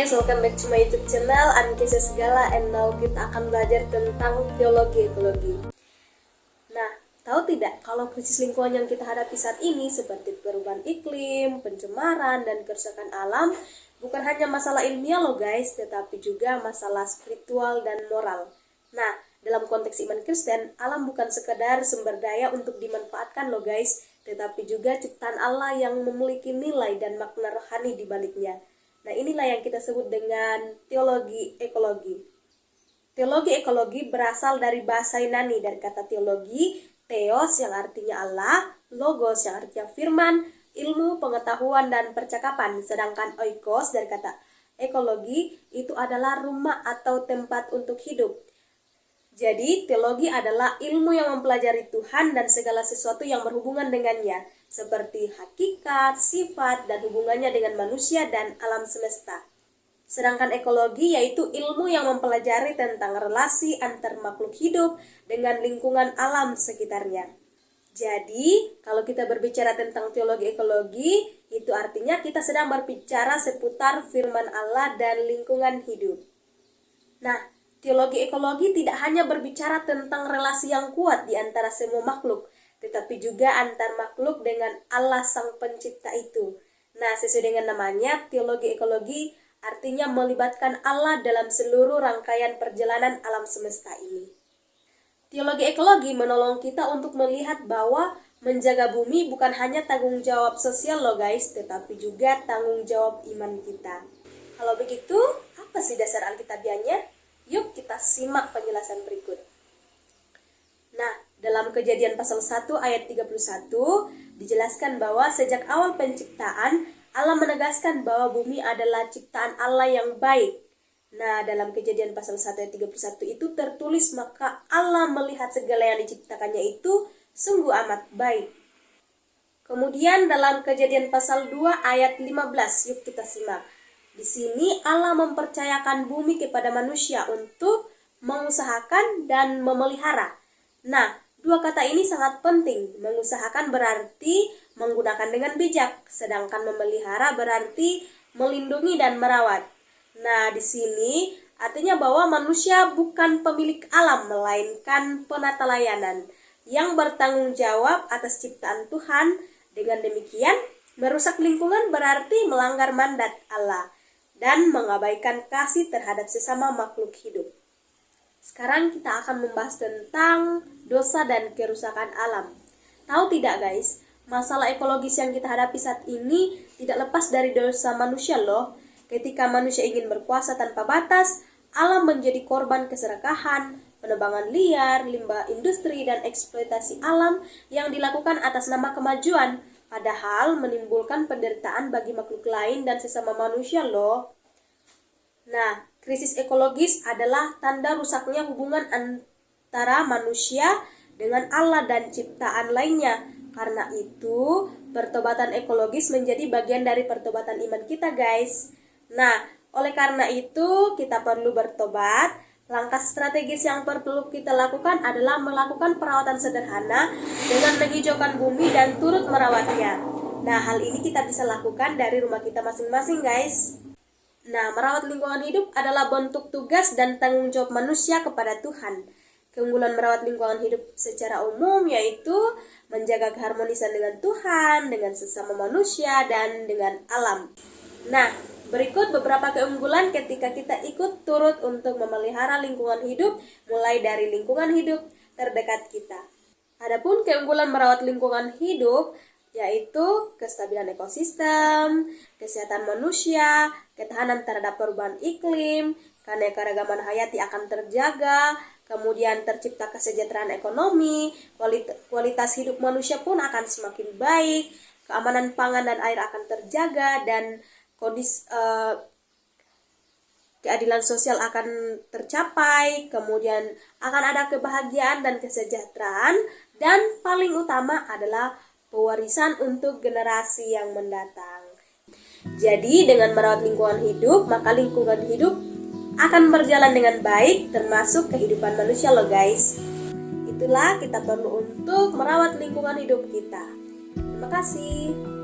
guys, welcome back to my YouTube channel. I'm Kesia Segala, and now kita akan belajar tentang teologi ekologi. Nah, tahu tidak kalau krisis lingkungan yang kita hadapi saat ini seperti perubahan iklim, pencemaran, dan kerusakan alam bukan hanya masalah ilmiah loh guys, tetapi juga masalah spiritual dan moral. Nah, dalam konteks iman Kristen, alam bukan sekedar sumber daya untuk dimanfaatkan loh guys, tetapi juga ciptaan Allah yang memiliki nilai dan makna rohani di baliknya. Nah, inilah yang kita sebut dengan teologi ekologi. Teologi ekologi berasal dari bahasa Yunani, dari kata teologi, theos yang artinya Allah, logos yang artinya firman, ilmu, pengetahuan, dan percakapan. Sedangkan oikos dari kata ekologi itu adalah rumah atau tempat untuk hidup. Jadi, teologi adalah ilmu yang mempelajari Tuhan dan segala sesuatu yang berhubungan dengannya, seperti hakikat, sifat, dan hubungannya dengan manusia dan alam semesta. Sedangkan ekologi yaitu ilmu yang mempelajari tentang relasi antar makhluk hidup dengan lingkungan alam sekitarnya. Jadi, kalau kita berbicara tentang teologi ekologi, itu artinya kita sedang berbicara seputar firman Allah dan lingkungan hidup. Nah, teologi ekologi tidak hanya berbicara tentang relasi yang kuat di antara semua makhluk, tetapi juga antar makhluk dengan Allah sang pencipta itu. Nah, sesuai dengan namanya, teologi ekologi artinya melibatkan Allah dalam seluruh rangkaian perjalanan alam semesta ini. Teologi ekologi menolong kita untuk melihat bahwa menjaga bumi bukan hanya tanggung jawab sosial loh guys, tetapi juga tanggung jawab iman kita. Kalau begitu, apa sih dasar alkitabiahnya? Yuk kita simak penjelasan berikut. Nah, dalam Kejadian pasal 1 ayat 31 dijelaskan bahwa sejak awal penciptaan Allah menegaskan bahwa bumi adalah ciptaan Allah yang baik. Nah, dalam Kejadian pasal 1 ayat 31 itu tertulis, maka Allah melihat segala yang diciptakannya itu sungguh amat baik. Kemudian dalam Kejadian pasal 2 ayat 15, yuk kita simak. Di sini Allah mempercayakan bumi kepada manusia untuk mengusahakan dan memelihara. Nah, dua kata ini sangat penting. Mengusahakan berarti menggunakan dengan bijak, sedangkan memelihara berarti melindungi dan merawat. Nah, di sini artinya bahwa manusia bukan pemilik alam, melainkan penata layanan yang bertanggung jawab atas ciptaan Tuhan. Dengan demikian, merusak lingkungan berarti melanggar mandat Allah dan mengabaikan kasih terhadap sesama makhluk hidup. Sekarang kita akan membahas tentang dosa dan kerusakan alam. Tahu tidak guys, masalah ekologis yang kita hadapi saat ini tidak lepas dari dosa manusia loh. Ketika manusia ingin berkuasa tanpa batas, alam menjadi korban keserakahan, penebangan liar, limbah industri, dan eksploitasi alam yang dilakukan atas nama kemajuan, padahal menimbulkan penderitaan bagi makhluk lain dan sesama manusia loh. Nah, krisis ekologis adalah tanda rusaknya hubungan antara manusia dengan Allah dan ciptaan lainnya. Karena itu, pertobatan ekologis menjadi bagian dari pertobatan iman kita guys. Nah, oleh karena itu kita perlu bertobat. Langkah strategis yang perlu kita lakukan adalah melakukan perawatan sederhana dengan menghijaukan bumi dan turut merawatnya. Nah, hal ini kita bisa lakukan dari rumah kita masing-masing guys. Nah, merawat lingkungan hidup adalah bentuk tugas dan tanggung jawab manusia kepada Tuhan. Keunggulan merawat lingkungan hidup secara umum yaitu menjaga keharmonisan dengan Tuhan, dengan sesama manusia, dan dengan alam. Nah, berikut beberapa keunggulan ketika kita ikut turut untuk memelihara lingkungan hidup, mulai dari lingkungan hidup terdekat kita. Adapun keunggulan merawat lingkungan hidup yaitu kestabilan ekosistem, kesehatan manusia, ketahanan terhadap perubahan iklim, keanekaragaman hayati akan terjaga, kemudian tercipta kesejahteraan ekonomi, kualitas hidup manusia pun akan semakin baik, keamanan pangan dan air akan terjaga, dan keadilan sosial akan tercapai, kemudian akan ada kebahagiaan dan kesejahteraan, dan paling utama adalah pewarisan untuk generasi yang mendatang. Jadi dengan merawat lingkungan hidup, maka lingkungan hidup akan berjalan dengan baik, termasuk kehidupan manusia loh guys. Itulah kita perlu untuk merawat lingkungan hidup kita. Terima kasih.